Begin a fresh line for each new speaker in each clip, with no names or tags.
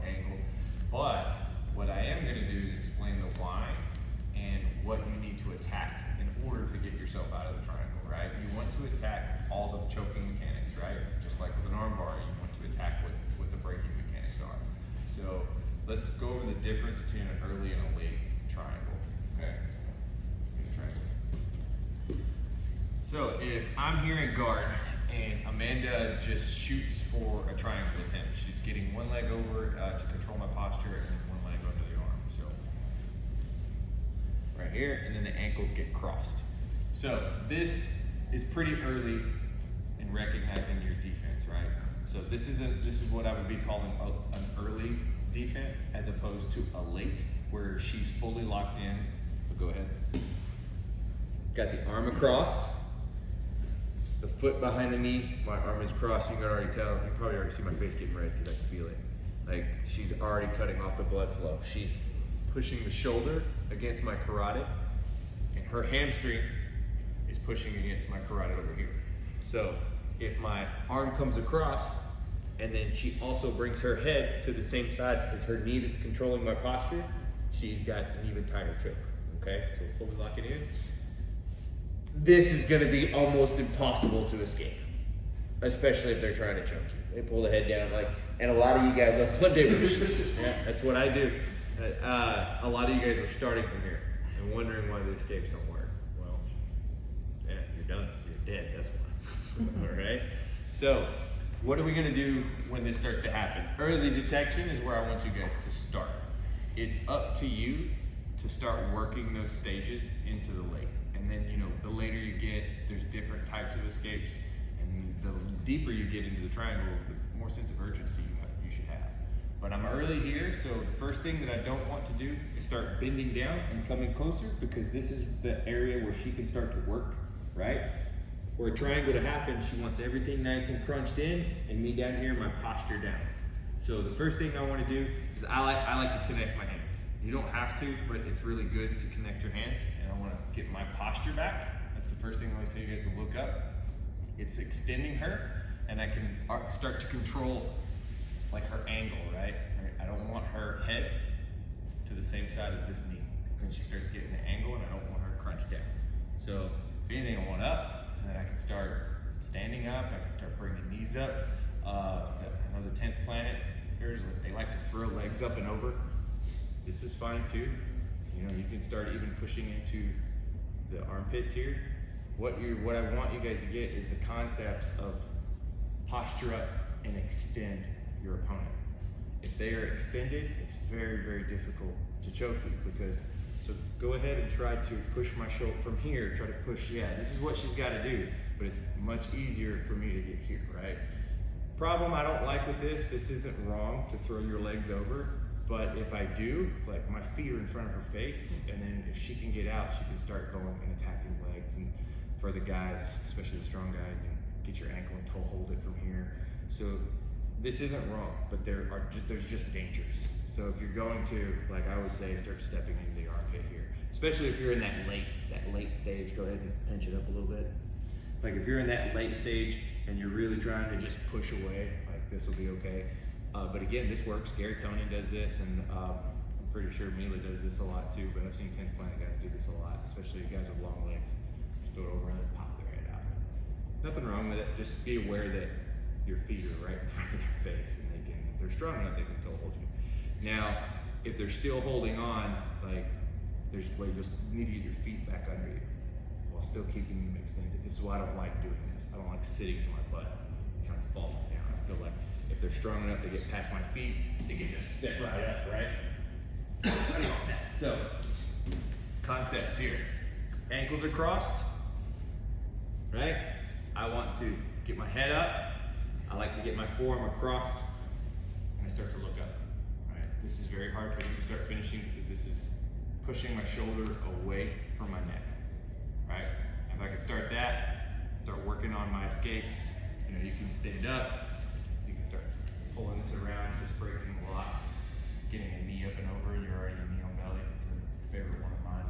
angles. But what I am gonna do is explain the why and what you need to attack in order to get yourself out of the triangle, right? You want to attack all the choking mechanics, right? Just like with an arm bar, you want to attack what the braking mechanics are. So let's go over the difference between an early and a late triangle, okay? So if I'm here in guard and Amanda just shoots for a triangle attempt, she's getting one leg over to control my posture and one leg under the arm. So right here, and then the ankles get crossed. So this is pretty early in recognizing your defense, right? So this is what I would be calling an early defense as opposed to a late, where she's fully locked in. But go ahead. Got the arm across, the foot behind the knee, my arm is crossed. You can already tell, you probably already see my face getting red because I can feel it. Like she's already cutting off the blood flow. She's pushing the shoulder against my carotid, and her hamstring is pushing against my carotid over here. So if my arm comes across, and then she also brings her head to the same side as her knee that's controlling my posture, she's got an even tighter choke, okay? So fully lock it in. This is gonna be almost impossible to escape, especially if they're trying to choke you. They pull the head down, like, and a lot of you guys are, yeah, that's what I do. A lot of you guys are starting from here and wondering why the escapes don't work. Well, yeah, you're done, you're dead, that's why. All right, so what are we gonna do when this starts to happen? Early detection is where I want you guys to start. It's up to you to start working those stages into the late. And then, you know, the later you get, there's different types of escapes. And the deeper you get into the triangle, the more sense of urgency you should have. But I'm early here, so the first thing that I don't want to do is start bending down and coming closer, because this is the area where she can start to work, right? For a triangle to happen, she wants everything nice and crunched in, and me down here, my posture down. So the first thing I want to do is I like to connect my hands. You don't have to, but it's really good to connect your hands, and I want to get my posture back. That's the first thing I always tell you guys to look up. It's extending her, and I can start to control like her angle, right? I don't want her head to the same side as this knee, because then she starts getting an angle, and I don't want her crunched down. So if anything, I want up, and then I can start standing up. I can start bringing knees up. I know the 10th planet, they like to throw legs up and over. This is fine too. You know, you can start even pushing into the armpits here. What I want you guys to get is the concept of posture up and extend your opponent. If they are extended, it's very, very difficult to choke you, because, so go ahead and try to push my shoulder from here, try to push, yeah, this is what she's gotta do, but it's much easier for me to get here, right? Problem I don't like with this isn't wrong to throw your legs over, but if I do, like my feet are in front of her face, and then if she can get out, she can start going and attacking legs. And for the guys, especially the strong guys, and get your ankle and toe hold it from here. So this isn't wrong, but there's just dangers. So if you're going to, like I would say, start stepping into the armpit here, especially if you're in that late stage, go ahead and pinch it up a little bit. Like if you're in that late stage and you're really trying to just push away, like this will be okay. But again, this works. Gary Tony does this, and I'm pretty sure Mila does this a lot too, but I've seen 10th planet guys do this a lot, especially guys with long legs. Just throw it over and then pop their head out. Nothing wrong with it. Just be aware that your feet are right in front of their face, and if they're strong enough, they can toe hold you. Now, if they're still holding on, like, you just need to get your feet back under you while still keeping them extended. This is why I don't like doing this. I don't like sitting to my butt, kind of falling down. I feel like if they're strong enough to get past my feet, they can just sit right up, right? So, concepts here. Ankles are crossed, right? I want to get my head up. I like to get my forearm across, and I start to look up, right? This is very hard for me to start finishing, because this is pushing my shoulder away from my neck, right? If I could start that, start working on my escapes, you know, you can stand up, you can start pulling this around, just breaking a lot, getting a knee up and over, you're already knee on belly. It's a favorite one of mine.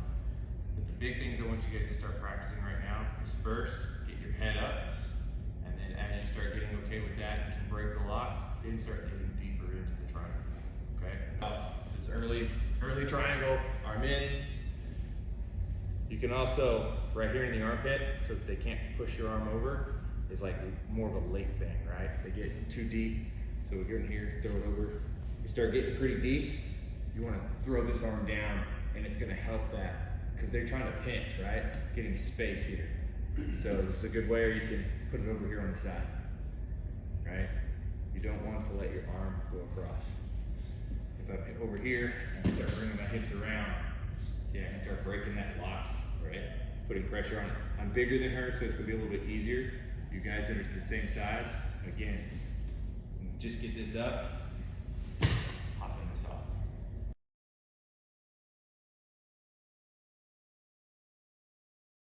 But the big things I want you guys to start practicing right now is first, get your head up, and then as you start getting okay with that, you can break the lock, then start getting deeper into the triangle. the triangle, arm in. You can also, right here in the armpit, so that they can't push your arm over, is like more of a late thing, right? They get too deep, so we get in here, throw it over. You start getting pretty deep, you wanna throw this arm down, and it's gonna help that, because they're trying to pinch, right? Getting space here. So this is a good way, or you can put it over here on the side, right? You don't want to let your arm go across. If I'm over here, I start bringing my hips around, see, I can start breaking that lock, right? Putting pressure on it. I'm bigger than her, so it's gonna be a little bit easier. You guys that are the same size, again, just get this up,